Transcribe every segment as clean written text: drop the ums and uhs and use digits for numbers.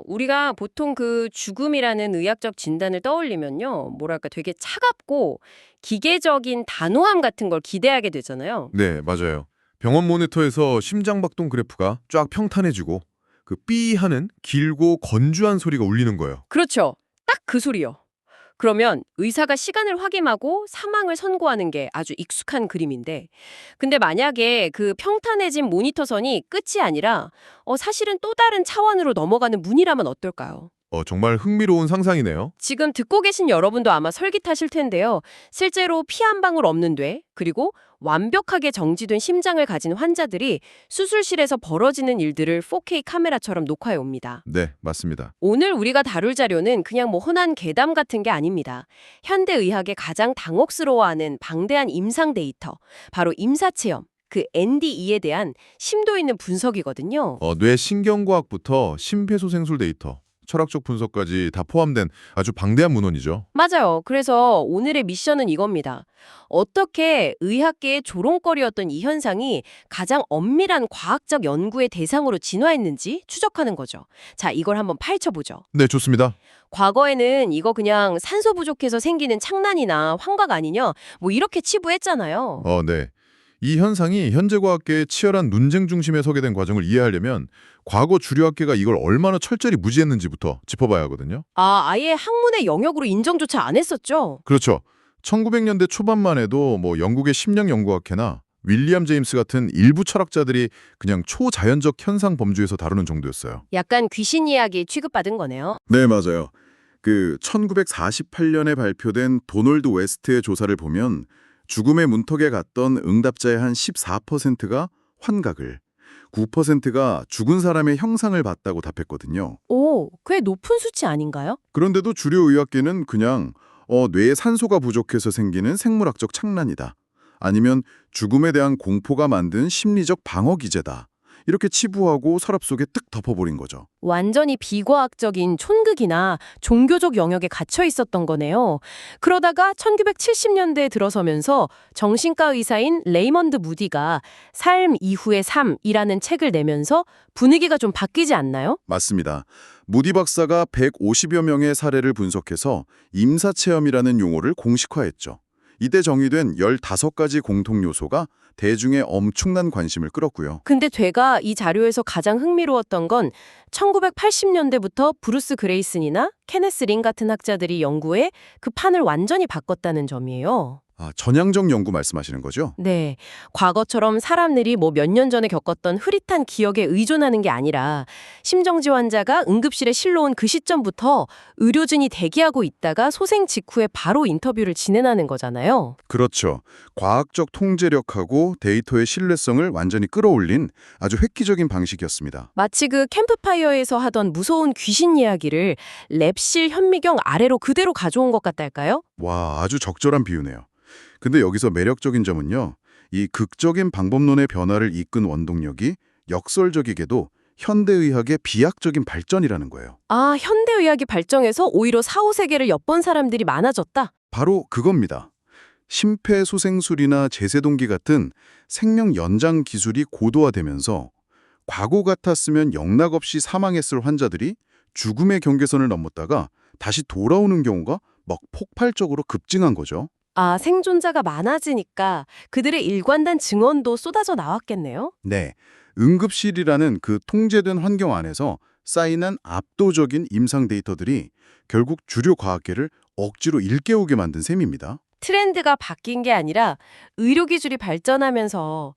우리가 보통 그 죽음이라는 의학적 진단을 떠올리면요. 뭐랄까 되게 차갑고 기계적인 단호함 같은 걸 기대하게 되잖아요. 네, 맞아요. 병원 모니터에서 심장박동 그래프가 쫙 평탄해지고 그 삐 하는 길고 건조한 소리가 울리는 거예요. 그렇죠. 딱 그 소리요. 그러면 의사가 시간을 확인하고 사망을 선고하는 게 아주 익숙한 그림인데, 근데 만약에 그 평탄해진 모니터선이 끝이 아니라 사실은 또 다른 차원으로 넘어가는 문이라면 어떨까요? 정말 흥미로운 상상이네요. 지금 듣고 계신 여러분도 아마 설깃하실 텐데요. 실제로 피 한 방울 없는 뇌, 그리고 완벽하게 정지된 심장을 가진 환자들이 수술실에서 벌어지는 일들을 4K 카메라처럼 녹화해 옵니다. 네, 맞습니다. 오늘 우리가 다룰 자료는 그냥 뭐 흔한 괴담 같은 게 아닙니다. 현대의학의 가장 당혹스러워하는 방대한 임상 데이터, 바로 임사체험, 그 NDE에 대한 심도 있는 분석이거든요. 뇌 신경과학부터 심폐소생술 데이터, 철학적 분석까지 다 포함된 아주 방대한 문헌이죠. 맞아요. 그래서 오늘의 미션은 이겁니다. 어떻게 의학계의 조롱거리였던 이 현상이 가장 엄밀한 과학적 연구의 대상으로 진화했는지 추적하는 거죠. 자, 이걸 한번 파헤쳐보죠. 네, 좋습니다. 과거에는 이거 그냥 산소 부족해서 생기는 착난이나 환각 아니냐, 뭐 이렇게 치부했잖아요. 네. 이 현상이 현재 과학계의 치열한 논쟁 중심에 서게 된 과정을 이해하려면 과거 주류학계가 이걸 얼마나 철저히 무시했는지부터 짚어봐야 하거든요. 아예 학문의 영역으로 인정조차 안 했었죠. 그렇죠. 1900년대 초반만 해도 뭐 영국의 심령연구학회나 윌리엄 제임스 같은 일부 철학자들이 그냥 초자연적 현상 범주에서 다루는 정도였어요. 약간 귀신 이야기 취급받은 거네요. 네, 맞아요. 1948년에 발표된 도널드 웨스트의 조사를 보면 죽음의 문턱에 갔던 응답자의 한 14%가 환각을, 9%가 죽은 사람의 형상을 봤다고 답했거든요. 오, 꽤 높은 수치 아닌가요? 그런데도 주류 의학계는 그냥 뇌에 산소가 부족해서 생기는 생물학적 착란이다. 아니면 죽음에 대한 공포가 만든 심리적 방어 기제다. 이렇게 치부하고 서랍 속에 뜩 덮어버린 거죠. 완전히 비과학적인 촌극이나 종교적 영역에 갇혀 있었던 거네요. 그러다가 1970년대에 들어서면서 정신과 의사인 레이먼드 무디가 삶 이후의 삶이라는 책을 내면서 분위기가 좀 바뀌지 않나요? 맞습니다. 무디 박사가 150여 명의 사례를 분석해서 임사체험이라는 용어를 공식화했죠. 이때 정의된 15가지 공통 요소가 대중의 엄청난 관심을 끌었고요. 근데 제가 이 자료에서 가장 흥미로웠던 건 1980년대부터 브루스 그레이슨이나 케네스 린 같은 학자들이 연구해 그 판을 완전히 바꿨다는 점이에요. 전향적 연구 말씀하시는 거죠? 네, 과거처럼 사람들이 뭐 몇 년 전에 겪었던 흐릿한 기억에 의존하는 게 아니라 심정지 환자가 응급실에 실려온 그 시점부터 의료진이 대기하고 있다가 소생 직후에 바로 인터뷰를 진행하는 거잖아요. 그렇죠. 과학적 통제력하고 데이터의 신뢰성을 완전히 끌어올린 아주 획기적인 방식이었습니다. 마치 그 캠프파이어에서 하던 무서운 귀신 이야기를 랩실 현미경 아래로 그대로 가져온 것 같달까요? 와, 아주 적절한 비유네요. 근데 여기서 매력적인 점은요. 이 극적인 방법론의 변화를 이끈 원동력이 역설적이게도 현대의학의 비약적인 발전이라는 거예요. 현대의학이 발전해서 오히려 4, 5세계를 엿본 사람들이 많아졌다? 바로 그겁니다. 심폐소생술이나 제세동기 같은 생명 연장 기술이 고도화되면서 과거 같았으면 영락 없이 사망했을 환자들이 죽음의 경계선을 넘었다가 다시 돌아오는 경우가 막 폭발적으로 급증한 거죠. 생존자가 많아지니까 그들의 일관된 증언도 쏟아져 나왔겠네요? 네, 응급실이라는 그 통제된 환경 안에서 쌓이는 압도적인 임상 데이터들이 결국 주류 과학계를 억지로 일깨우게 만든 셈입니다. 트렌드가 바뀐 게 아니라 의료 기술이 발전하면서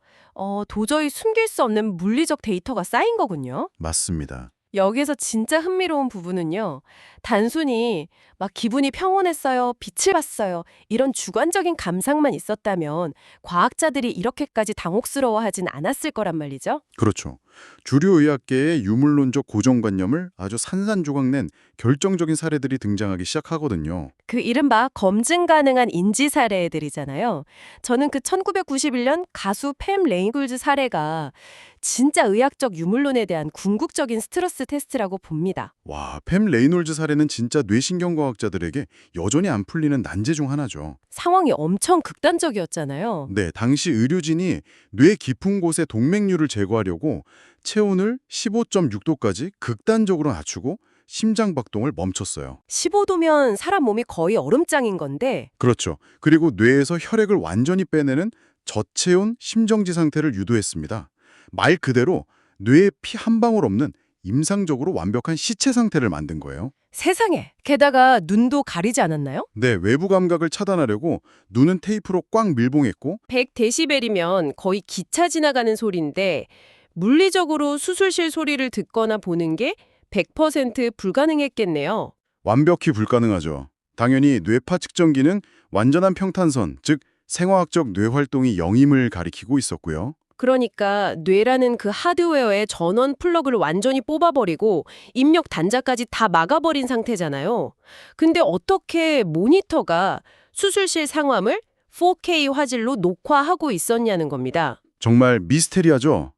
도저히 숨길 수 없는 물리적 데이터가 쌓인 거군요. 맞습니다. 여기에서 진짜 흥미로운 부분은요. 단순히 막 기분이 평온했어요, 빛을 봤어요, 이런 주관적인 감상만 있었다면 과학자들이 이렇게까지 당혹스러워하진 않았을 거란 말이죠. 그렇죠. 주류 의학계의 유물론적 고정관념을 아주 산산조각 낸 결정적인 사례들이 등장하기 시작하거든요. 그 이른바 검증 가능한 인지 사례들이잖아요. 저는 그 1991년 가수 팸 레이굴즈 사례가 진짜 의학적 유물론에 대한 궁극적인 스트레스 테스트라고 봅니다. 와, 팸 레이놀즈 사례는 진짜 뇌신경과학자들에게 여전히 안 풀리는 난제 중 하나죠. 상황이 엄청 극단적이었잖아요. 네, 당시 의료진이 뇌 깊은 곳에 동맥류를 제거하려고 체온을 15.6도까지 극단적으로 낮추고 심장 박동을 멈췄어요. 15도면 사람 몸이 거의 얼음장인 건데 그렇죠. 그리고 뇌에서 혈액을 완전히 빼내는 저체온 심정지 상태를 유도했습니다. 말 그대로 뇌에 피 한 방울 없는 임상적으로 완벽한 시체 상태를 만든 거예요. 세상에, 게다가 눈도 가리지 않았나요? 네, 외부 감각을 차단하려고 눈은 테이프로 꽉 밀봉했고 100데시벨이면 거의 기차 지나가는 소리인데 물리적으로 수술실 소리를 듣거나 보는 게 100% 불가능했겠네요. 완벽히 불가능하죠. 당연히 뇌파 측정기는 완전한 평탄선, 즉 생화학적 뇌활동이 0임을 가리키고 있었고요. 그러니까 뇌라는 그 하드웨어의 전원 플러그를 완전히 뽑아버리고 입력 단자까지 다 막아버린 상태잖아요. 근데 어떻게 모니터가 수술실 상황을 4K 화질로 녹화하고 있었냐는 겁니다. 정말 미스테리하죠?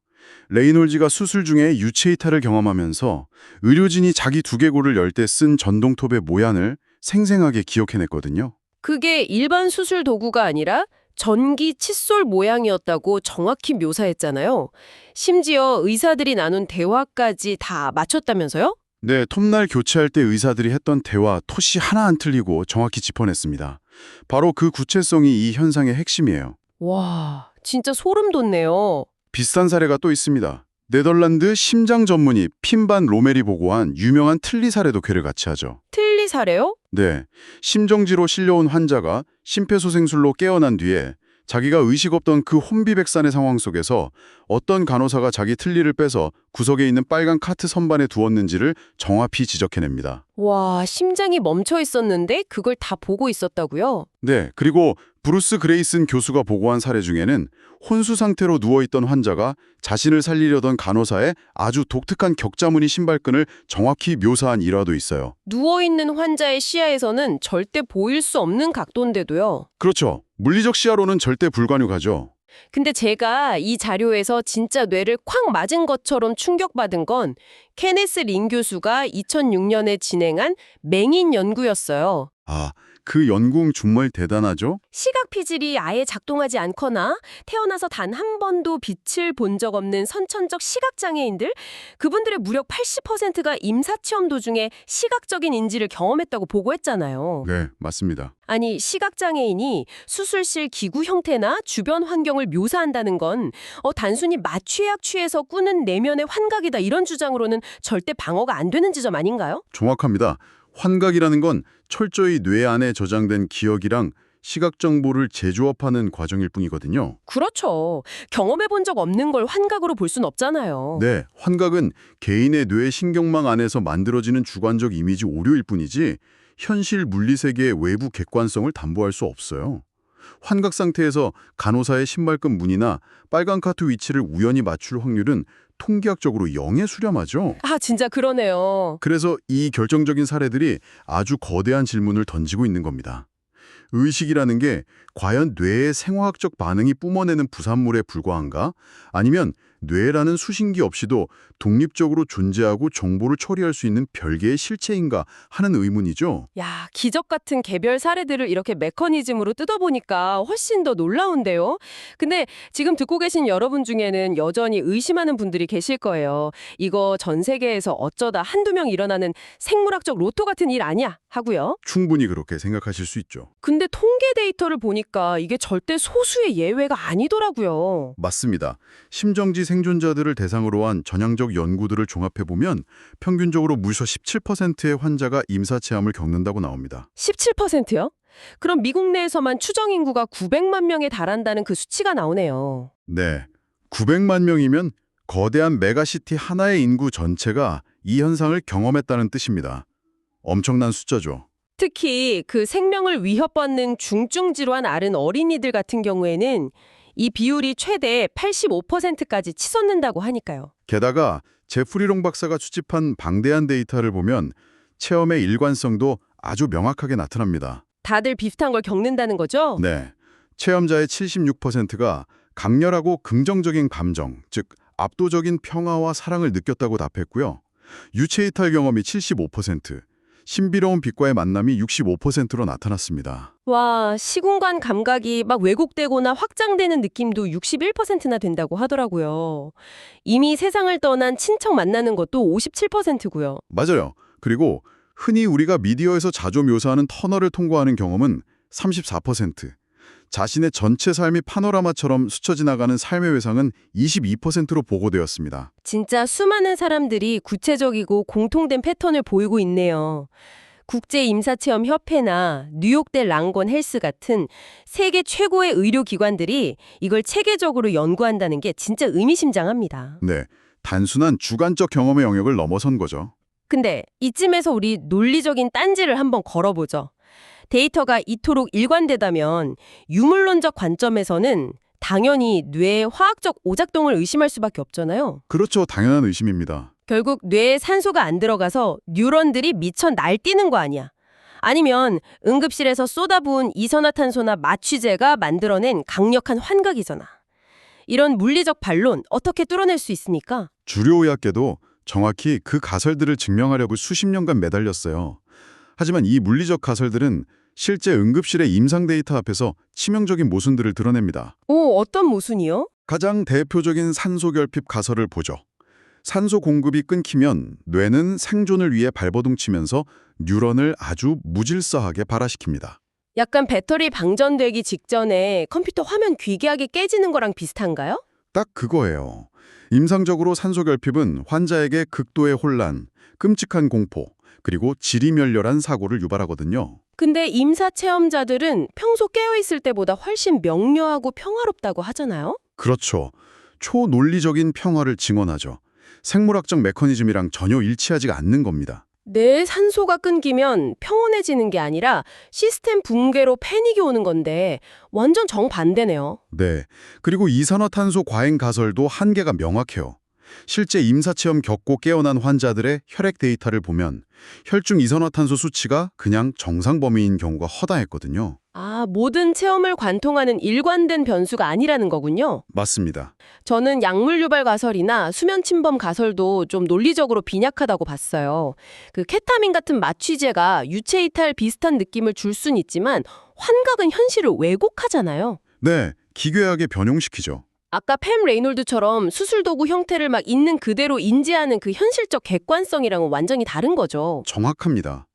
레이놀즈가 수술 중에 유체 이탈을 경험하면서 의료진이 자기 두개골을 열 때 쓴 전동톱의 모양을 생생하게 기억해냈거든요. 그게 일반 수술 도구가 아니라 전기 칫솔 모양이었다고 정확히 묘사했잖아요. 심지어 의사들이 나눈 대화까지 다 맞췄다면서요? 네, 톱날 교체할 때 의사들이 했던 대화 토시 하나 안 틀리고 정확히 짚어냈습니다. 바로 그 구체성이 이 현상의 핵심이에요. 와, 진짜 소름 돋네요. 비슷한 사례가 또 있습니다. 네덜란드 심장 전문의 핀반 로멜이 보고한 유명한 틀니 사례도 괴를 같이 하죠. 틀리 사례요? 네, 심정지로 실려온 환자가 심폐소생술로 깨어난 뒤에 자기가 의식 없던 그 혼비백산의 상황 속에서 어떤 간호사가 자기 틀니를 빼서 구석에 있는 빨간 카트 선반에 두었는지를 정확히 지적해냅니다. 와, 심장이 멈춰 있었는데 그걸 다 보고 있었다고요? 네, 그리고 브루스 그레이슨 교수가 보고한 사례 중에는 혼수 상태로 누워있던 환자가 자신을 살리려던 간호사의 아주 독특한 격자무늬 신발끈을 정확히 묘사한 일화도 있어요. 누워있는 환자의 시야에서는 절대 보일 수 없는 각도인데도요. 그렇죠. 물리적 시야로는 절대 불가능하죠. 근데 제가 이 자료에서 진짜 뇌를 콱 맞은 것처럼 충격받은 건 케네스 린 교수가 2006년에 진행한 맹인 연구였어요. 아, 그 연구 정말 대단하죠? 시각 피질이 아예 작동하지 않거나 태어나서 단 한 번도 빛을 본 적 없는 선천적 시각장애인들, 그분들의 무려 80%가 임사체험 도중에 시각적인 인지를 경험했다고 보고했잖아요. 네, 맞습니다. 아니, 시각장애인이 수술실 기구 형태나 주변 환경을 묘사한다는 건 단순히 마취약 취해서 꾸는 내면의 환각이다 이런 주장으로는 절대 방어가 안 되는 지점 아닌가요? 정확합니다. 환각이라는 건 철저히 뇌 안에 저장된 기억이랑 시각 정보를 재조합하는 과정일 뿐이거든요. 그렇죠. 경험해본 적 없는 걸 환각으로 볼 순 없잖아요. 네, 환각은 개인의 뇌 신경망 안에서 만들어지는 주관적 이미지 오류일 뿐이지 현실 물리세계의 외부 객관성을 담보할 수 없어요. 환각 상태에서 간호사의 신발끈 무늬나 빨간 카트 위치를 우연히 맞출 확률은 통계학적으로 0에 수렴하죠. 아, 진짜 그러네요. 그래서 이 결정적인 사례들이 아주 거대한 질문을 던지고 있는 겁니다. 의식이라는 게 과연 뇌의 생화학적 반응이 뿜어내는 부산물에 불과한가? 아니면 뇌라는 수신기 없이도 독립적으로 존재하고 정보를 처리할 수 있는 별개의 실체인가 하는 의문이죠. 야, 기적 같은 개별 사례들을 이렇게 메커니즘으로 뜯어보니까 훨씬 더 놀라운데요. 근데 지금 듣고 계신 여러분 중에는 여전히 의심하는 분들이 계실 거예요. 이거 전 세계에서 어쩌다 한두 명 일어나는 생물학적 로또 같은 일 아니야? 하고요. 충분히 그렇게 생각하실 수 있죠. 근데 통계 데이터를 보니까 이게 절대 소수의 예외가 아니더라고요. 맞습니다. 심정지 생존자들을 대상으로 한 전향적 연구들을 종합해보면 평균적으로 무려 17%의 환자가 임사체험을 겪는다고 나옵니다. 17%요? 그럼 미국 내에서만 추정 인구가 900만 명에 달한다는 그 수치가 나오네요. 네, 900만 명이면 거대한 메가시티 하나의 인구 전체가 이 현상을 경험했다는 뜻입니다. 엄청난 숫자죠. 특히 그 생명을 위협받는 중증 질환 앓은 어린이들 같은 경우에는 이 비율이 최대 85%까지 치솟는다고 하니까요. 게다가 제프리롱 박사가 수집한 방대한 데이터를 보면 체험의 일관성도 아주 명확하게 나타납니다. 다들 비슷한 걸 겪는다는 거죠? 네, 체험자의 76%가 강렬하고 긍정적인 감정, 즉 압도적인 평화와 사랑을 느꼈다고 답했고요. 유체 이탈 경험이 75%, 신비로운 빛과의 만남이 65%로 나타났습니다. 와, 시공간 감각이 막 왜곡되거나 확장되는 느낌도 61%나 된다고 하더라고요. 이미 세상을 떠난 친척 만나는 것도 57%고요. 맞아요. 그리고 흔히 우리가 미디어에서 자주 묘사하는 터널을 통과하는 경험은 34%, 자신의 전체 삶이 파노라마처럼 스쳐 지나가는 삶의 외상은 22%로 보고되었습니다. 진짜 수많은 사람들이 구체적이고 공통된 패턴을 보이고 있네요. 국제임사체험협회나 뉴욕대 랑건 헬스 같은 세계 최고의 의료기관들이 이걸 체계적으로 연구한다는 게 진짜 의미심장합니다. 네, 단순한 주관적 경험의 영역을 넘어선 거죠. 근데 이쯤에서 우리 논리적인 딴지를 한번 걸어보죠. 데이터가 이토록 일관되다면 유물론적 관점에서는 당연히 뇌의 화학적 오작동을 의심할 수밖에 없잖아요. 그렇죠. 당연한 의심입니다. 결국 뇌에 산소가 안 들어가서 뉴런들이 미쳐 날뛰는 거 아니야. 아니면 응급실에서 쏟아부은 이산화탄소나 마취제가 만들어낸 강력한 환각이잖아. 이런 물리적 반론 어떻게 뚫어낼 수 있습니까? 주류의학계도 정확히 그 가설들을 증명하려고 수십 년간 매달렸어요. 하지만 이 물리적 가설들은 실제 응급실의 임상 데이터 앞에서 치명적인 모순들을 드러냅니다. 오, 어떤 모순이요? 가장 대표적인 산소 결핍 가설을 보죠. 산소 공급이 끊기면 뇌는 생존을 위해 발버둥치면서 뉴런을 아주 무질서하게 발화시킵니다. 약간 배터리 방전되기 직전에 컴퓨터 화면 귀괴하게 깨지는 거랑 비슷한가요? 딱 그거예요. 임상적으로 산소 결핍은 환자에게 극도의 혼란, 끔찍한 공포, 그리고 질이멸렬한 사고를 유발하거든요. 근데 임사 체험자들은 평소 깨어있을 때보다 훨씬 명료하고 평화롭다고 하잖아요? 그렇죠. 초논리적인 평화를 증언하죠. 생물학적 메커니즘이랑 전혀 일치하지가 않는 겁니다. 뇌 산소가 끊기면 평온해지는 게 아니라 시스템 붕괴로 패닉이 오는 건데 완전 정반대네요. 네. 그리고 이산화탄소 과잉 가설도 한계가 명확해요. 실제 임사체험 겪고 깨어난 환자들의 혈액 데이터를 보면 혈중 이산화탄소 수치가 그냥 정상 범위인 경우가 허다했거든요. 아, 모든 체험을 관통하는 일관된 변수가 아니라는 거군요. 맞습니다. 저는 약물 유발 가설이나 수면 침범 가설도 좀 논리적으로 빈약하다고 봤어요. 그 케타민 같은 마취제가 유체 이탈 비슷한 느낌을 줄 순 있지만 환각은 현실을 왜곡하잖아요. 네, 기괴하게 변용시키죠. 아까 팸 레이놀드처럼 수술 도구 형태를 막 있는 그대로 인지하는 그 현실적 객관성이랑은 완전히 다른 거죠. 정확합니다.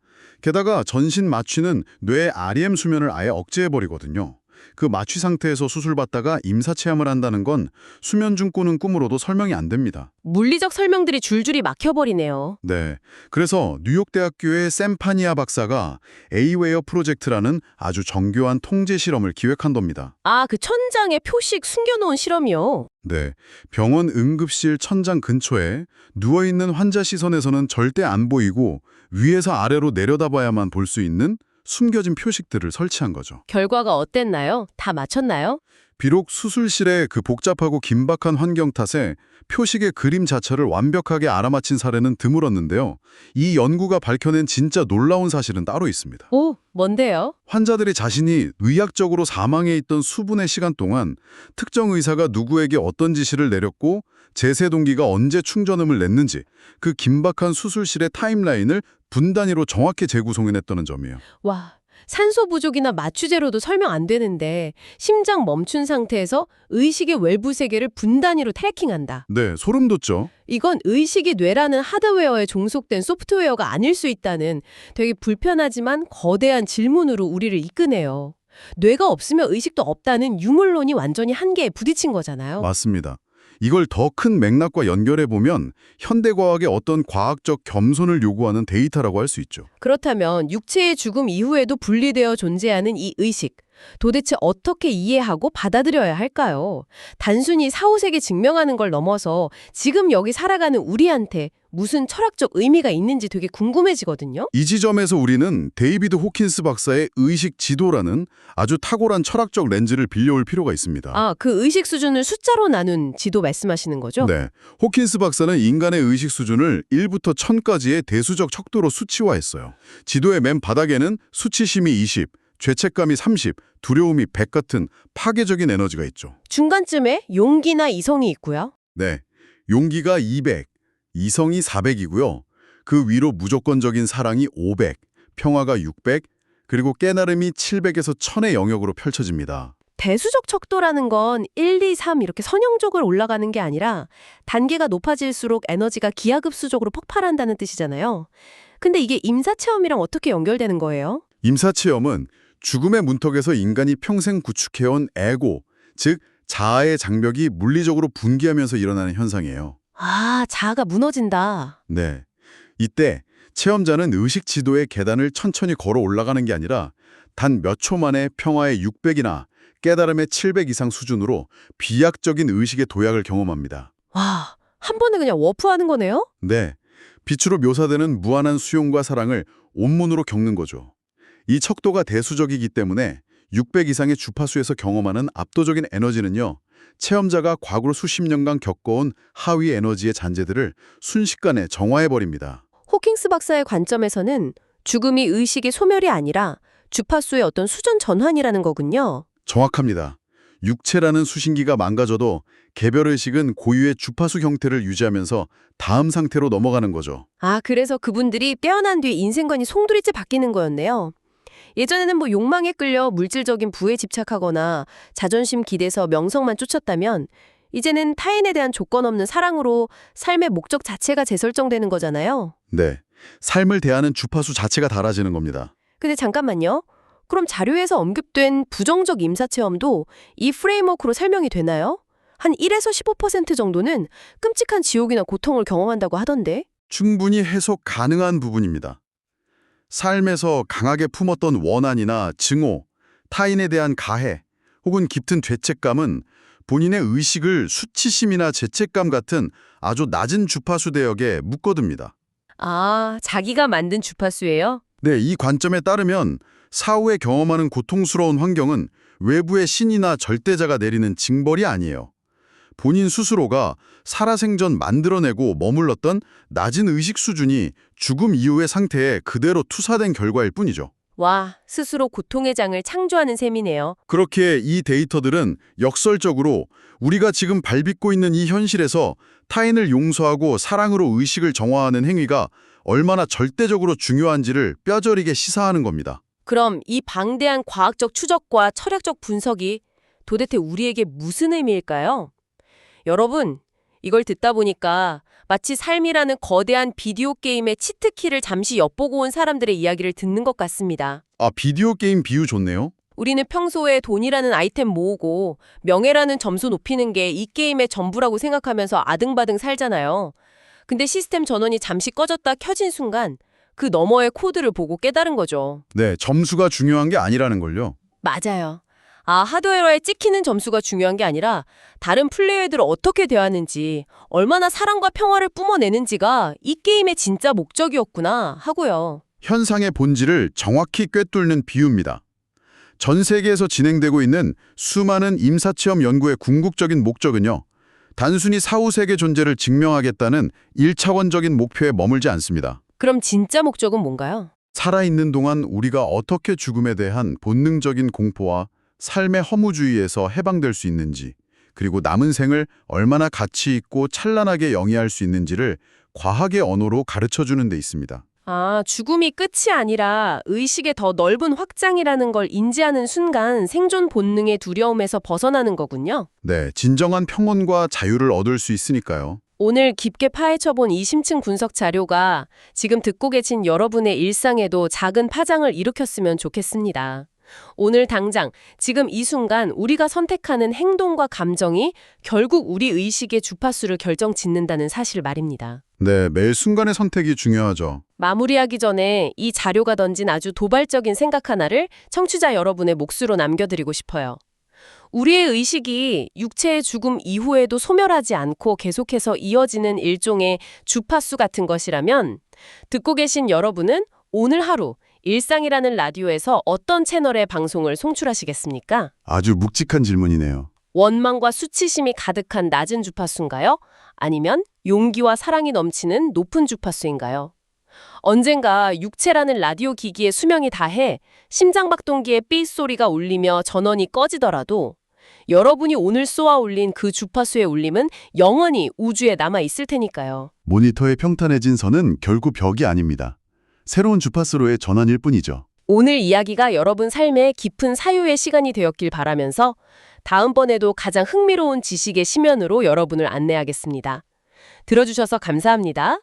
게다가 전신 마취는 뇌의 REM 수면을 아예 억제해버리거든요. 그 마취 상태에서 수술받다가 임사체험을 한다는 건 수면 중 꾸는 꿈으로도 설명이 안 됩니다. 물리적 설명들이 줄줄이 막혀버리네요. 네, 그래서 뉴욕대학교의 샘 파니아 박사가 에이웨어 프로젝트라는 아주 정교한 통제 실험을 기획한 겁니다. 아, 그 천장에 표식 숨겨놓은 실험이요. 네, 병원 응급실 천장 근처에 누워있는 환자 시선에서는 절대 안 보이고 위에서 아래로 내려다봐야만 볼 수 있는 숨겨진 표식들을 설치한 거죠. 결과가 어땠나요? 다 맞췄나요? 비록 수술실의 그 복잡하고 긴박한 환경 탓에 표식의 그림 자체를 완벽하게 알아맞힌 사례는 드물었는데요. 이 연구가 밝혀낸 진짜 놀라운 사실은 따로 있습니다. 오, 뭔데요? 환자들이 자신이 의학적으로 사망해 있던 수분의 시간 동안 특정 의사가 누구에게 어떤 지시를 내렸고 제세 동기가 언제 충전음을 냈는지 그 긴박한 수술실의 타임라인을 분 단위로 정확히 재구성해냈다는 점이에요. 와, 산소 부족이나 마취제로도 설명 안 되는데 심장 멈춘 상태에서 의식의 외부 세계를 분 단위로 트래킹한다. 네, 소름 돋죠? 이건 의식이 뇌라는 하드웨어에 종속된 소프트웨어가 아닐 수 있다는 되게 불편하지만 거대한 질문으로 우리를 이끄네요. 뇌가 없으면 의식도 없다는 유물론이 완전히 한계에 부딪힌 거잖아요. 맞습니다. 이걸 더 큰 맥락과 연결해보면 현대과학의 어떤 과학적 겸손을 요구하는 데이터라고 할 수 있죠. 그렇다면 육체의 죽음 이후에도 분리되어 존재하는 이 의식, 도대체 어떻게 이해하고 받아들여야 할까요? 단순히 사후세계 증명하는 걸 넘어서 지금 여기 살아가는 우리한테 무슨 철학적 의미가 있는지 되게 궁금해지거든요. 이 지점에서 우리는 데이비드 호킨스 박사의 의식 지도라는 아주 탁월한 철학적 렌즈를 빌려올 필요가 있습니다. 아, 그 의식 수준을 숫자로 나눈 지도 말씀하시는 거죠? 네, 호킨스 박사는 인간의 의식 수준을 1부터 1000까지의 대수적 척도로 수치화했어요. 지도의 맨 바닥에는 수치심이 20, 죄책감이 30, 두려움이 100 같은 파괴적인 에너지가 있죠. 중간쯤에 용기나 이성이 있고요. 네, 용기가 200, 이성이 400이고요. 그 위로 무조건적인 사랑이 500, 평화가 600, 그리고 깨달음이 700에서 1000의 영역으로 펼쳐집니다. 대수적 척도라는 건 1, 2, 3 이렇게 선형적으로 올라가는 게 아니라 단계가 높아질수록 에너지가 기하급수적으로 폭발한다는 뜻이잖아요. 근데 이게 임사체험이랑 어떻게 연결되는 거예요? 임사체험은 죽음의 문턱에서 인간이 평생 구축해온 에고, 즉 자아의 장벽이 물리적으로 붕괴하면서 일어나는 현상이에요. 아, 자아가 무너진다. 네. 이때 체험자는 의식 지도의 계단을 천천히 걸어 올라가는 게 아니라 단 몇 초 만에 평화의 600이나 깨달음의 700 이상 수준으로 비약적인 의식의 도약을 경험합니다. 와, 한 번에 그냥 워프하는 거네요? 네. 빛으로 묘사되는 무한한 수용과 사랑을 온몸으로 겪는 거죠. 이 척도가 대수적이기 때문에 600 이상의 주파수에서 경험하는 압도적인 에너지는요. 체험자가 과거로 수십 년간 겪어온 하위 에너지의 잔재들을 순식간에 정화해버립니다. 호킹스 박사의 관점에서는 죽음이 의식의 소멸이 아니라 주파수의 어떤 수전 전환이라는 거군요. 정확합니다. 육체라는 수신기가 망가져도 개별의식은 고유의 주파수 형태를 유지하면서 다음 상태로 넘어가는 거죠. 아, 그래서 그분들이 깨어난 뒤 인생관이 송두리째 바뀌는 거였네요. 예전에는 욕망에 끌려 물질적인 부에 집착하거나 자존심 기대서 명성만 쫓았다면 이제는 타인에 대한 조건 없는 사랑으로 삶의 목적 자체가 재설정되는 거잖아요. 네. 삶을 대하는 주파수 자체가 달라지는 겁니다. 근데 잠깐만요. 그럼 자료에서 언급된 부정적 임사체험도 이 프레임워크로 설명이 되나요? 한 1에서 15% 정도는 끔찍한 지옥이나 고통을 경험한다고 하던데. 충분히 해석 가능한 부분입니다. 삶에서 강하게 품었던 원한이나 증오, 타인에 대한 가해, 혹은 깊은 죄책감은 본인의 의식을 수치심이나 죄책감 같은 아주 낮은 주파수 대역에 묶어둡니다. 아, 자기가 만든 주파수예요? 네, 이 관점에 따르면 사후에 경험하는 고통스러운 환경은 외부의 신이나 절대자가 내리는 징벌이 아니에요. 본인 스스로가 살아생전 만들어내고 머물렀던 낮은 의식 수준이 죽음 이후의 상태에 그대로 투사된 결과일 뿐이죠. 와, 스스로 고통의 장을 창조하는 셈이네요. 그렇게 이 데이터들은 역설적으로 우리가 지금 발딛고 있는 이 현실에서 타인을 용서하고 사랑으로 의식을 정화하는 행위가 얼마나 절대적으로 중요한지를 뼈저리게 시사하는 겁니다. 그럼 이 방대한 과학적 추적과 철학적 분석이 도대체 우리에게 무슨 의미일까요? 여러분, 이걸 듣다 보니까 마치 삶이라는 거대한 비디오 게임의 치트키를 잠시 엿보고 온 사람들의 이야기를 듣는 것 같습니다. 아, 비디오 게임 비유 좋네요. 우리는 평소에 돈이라는 아이템 모으고 명예라는 점수 높이는 게 이 게임의 전부라고 생각하면서 아등바등 살잖아요. 근데 시스템 전원이 잠시 꺼졌다 켜진 순간 그 너머의 코드를 보고 깨달은 거죠. 네, 점수가 중요한 게 아니라는 걸요. 맞아요. 아, 하드웨어에 찍히는 점수가 중요한 게 아니라 다른 플레이어들을 어떻게 대하는지, 얼마나 사랑과 평화를 뿜어내는지가 이 게임의 진짜 목적이었구나 하고요. 현상의 본질을 정확히 꿰뚫는 비유입니다. 전 세계에서 진행되고 있는 수많은 임사체험 연구의 궁극적인 목적은요. 단순히 사후 세계 존재를 증명하겠다는 1차원적인 목표에 머물지 않습니다. 그럼 진짜 목적은 뭔가요? 살아있는 동안 우리가 어떻게 죽음에 대한 본능적인 공포와 삶의 허무주의에서 해방될 수 있는지, 그리고 남은 생을 얼마나 가치 있고 찬란하게 영위할 수 있는지를 과학의 언어로 가르쳐주는 데 있습니다. 아, 죽음이 끝이 아니라 의식의 더 넓은 확장이라는 걸 인지하는 순간 생존 본능의 두려움에서 벗어나는 거군요. 네, 진정한 평온과 자유를 얻을 수 있으니까요. 오늘 깊게 파헤쳐본 이 심층 분석 자료가 지금 듣고 계신 여러분의 일상에도 작은 파장을 일으켰으면 좋겠습니다. 오늘 당장, 지금 이 순간 우리가 선택하는 행동과 감정이 결국 우리 의식의 주파수를 결정짓는다는 사실 말입니다. 네, 매 순간의 선택이 중요하죠. 마무리하기 전에 이 자료가 던진 아주 도발적인 생각 하나를 청취자 여러분의 몫으로 남겨드리고 싶어요. 우리의 의식이 육체의 죽음 이후에도 소멸하지 않고 계속해서 이어지는 일종의 주파수 같은 것이라면 듣고 계신 여러분은 오늘 하루 일상이라는 라디오에서 어떤 채널의 방송을 송출하시겠습니까? 아주 묵직한 질문이네요. 원망과 수치심이 가득한 낮은 주파수인가요? 아니면 용기와 사랑이 넘치는 높은 주파수인가요? 언젠가 육체라는 라디오 기기의 수명이 다해 심장박동기의 삐 소리가 울리며 전원이 꺼지더라도 여러분이 오늘 쏘아 올린 그 주파수의 울림은 영원히 우주에 남아 있을 테니까요. 모니터의 평탄해진 선은 결국 벽이 아닙니다. 새로운 주파수로의 전환일 뿐이죠. 오늘 이야기가 여러분 삶의 깊은 사유의 시간이 되었길 바라면서 다음번에도 가장 흥미로운 지식의 심연으로 여러분을 안내하겠습니다. 들어주셔서 감사합니다.